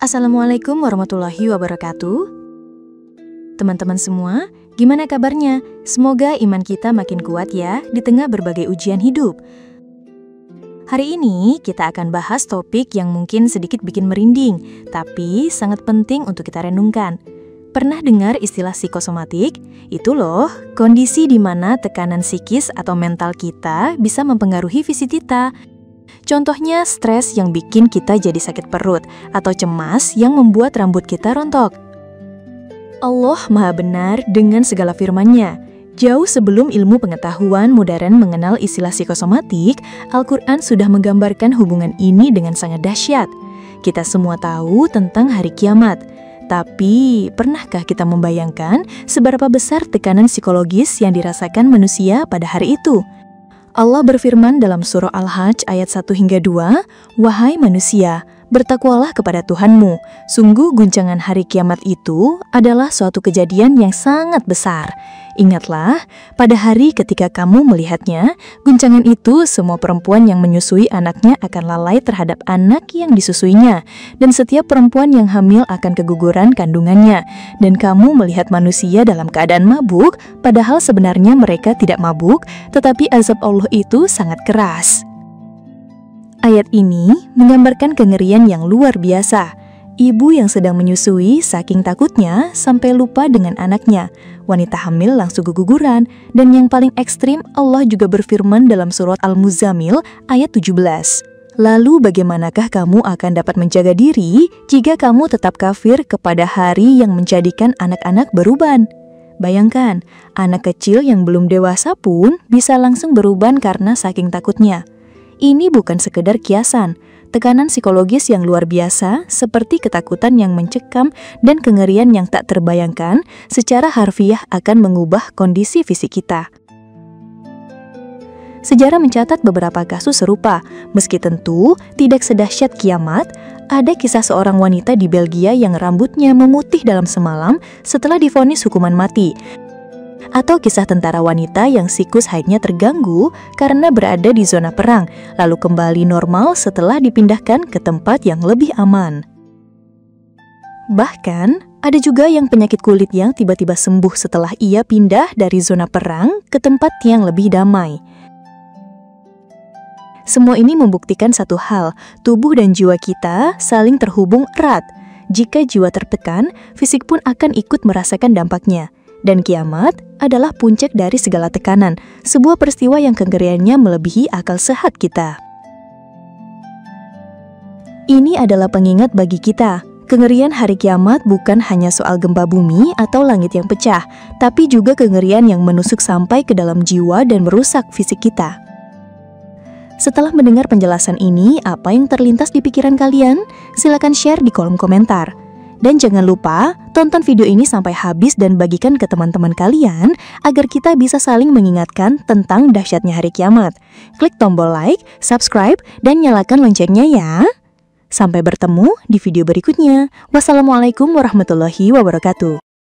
Assalamualaikum warahmatullahi wabarakatuh. Teman-teman semua, gimana kabarnya? Semoga iman kita makin kuat ya di tengah berbagai ujian hidup. Hari ini kita akan bahas topik yang mungkin sedikit bikin merinding, tapi sangat penting untuk kita renungkan. Pernah dengar istilah psikosomatik? Itu loh, kondisi di mana tekanan psikis atau mental kita bisa mempengaruhi fisik kita. Contohnya stres yang bikin kita jadi sakit perut, atau cemas yang membuat rambut kita rontok. Allah Maha Benar dengan segala firman-Nya. Jauh sebelum ilmu pengetahuan modern mengenal istilah psikosomatik, Al-Quran sudah menggambarkan hubungan ini dengan sangat dahsyat. Kita semua tahu tentang hari kiamat. Tapi, pernahkah kita membayangkan seberapa besar tekanan psikologis yang dirasakan manusia pada hari itu? Allah berfirman dalam surah Al-Hajj ayat 1-2, "Wahai manusia, bertakwalah kepada Tuhanmu. Sungguh guncangan hari kiamat itu adalah suatu kejadian yang sangat besar. Ingatlah, pada hari ketika kamu melihatnya, guncangan itu semua perempuan yang menyusui anaknya akan lalai terhadap anak yang disusuinya, dan setiap perempuan yang hamil akan keguguran kandungannya. Dan kamu melihat manusia dalam keadaan mabuk, padahal sebenarnya mereka tidak mabuk, tetapi azab Allah itu sangat keras." Ayat ini menggambarkan kengerian yang luar biasa. Ibu yang sedang menyusui saking takutnya sampai lupa dengan anaknya. Wanita hamil langsung keguguran. Dan yang paling ekstrim, Allah juga berfirman dalam surat Al-Muzammil ayat 17. "Lalu bagaimanakah kamu akan dapat menjaga diri jika kamu tetap kafir kepada hari yang menjadikan anak-anak beruban?" Bayangkan, anak kecil yang belum dewasa pun bisa langsung beruban karena saking takutnya. Ini bukan sekedar kiasan. Tekanan psikologis yang luar biasa, seperti ketakutan yang mencekam dan kengerian yang tak terbayangkan, secara harfiah akan mengubah kondisi fisik kita. Sejarah mencatat beberapa kasus serupa. Meski tentu tidak sedahsyat kiamat, ada kisah seorang wanita di Belgia yang rambutnya memutih dalam semalam setelah divonis hukuman mati. Atau kisah tentara wanita yang siklus haidnya terganggu karena berada di zona perang, lalu kembali normal setelah dipindahkan ke tempat yang lebih aman. Bahkan, ada juga yang penyakit kulit yang tiba-tiba sembuh setelah ia pindah dari zona perang ke tempat yang lebih damai. Semua ini membuktikan satu hal, tubuh dan jiwa kita saling terhubung erat. Jika jiwa tertekan, fisik pun akan ikut merasakan dampaknya. Dan kiamat adalah puncak dari segala tekanan, sebuah peristiwa yang kengeriannya melebihi akal sehat kita. Ini adalah pengingat bagi kita. Kengerian hari kiamat bukan hanya soal gempa bumi atau langit yang pecah, tapi juga kengerian yang menusuk sampai ke dalam jiwa dan merusak fisik kita. Setelah mendengar penjelasan ini, apa yang terlintas di pikiran kalian? Silakan share di kolom komentar. Dan jangan lupa, tonton video ini sampai habis dan bagikan ke teman-teman kalian agar kita bisa saling mengingatkan tentang dahsyatnya hari kiamat. Klik tombol like, subscribe, dan nyalakan loncengnya ya. Sampai bertemu di video berikutnya. Wassalamualaikum warahmatullahi wabarakatuh.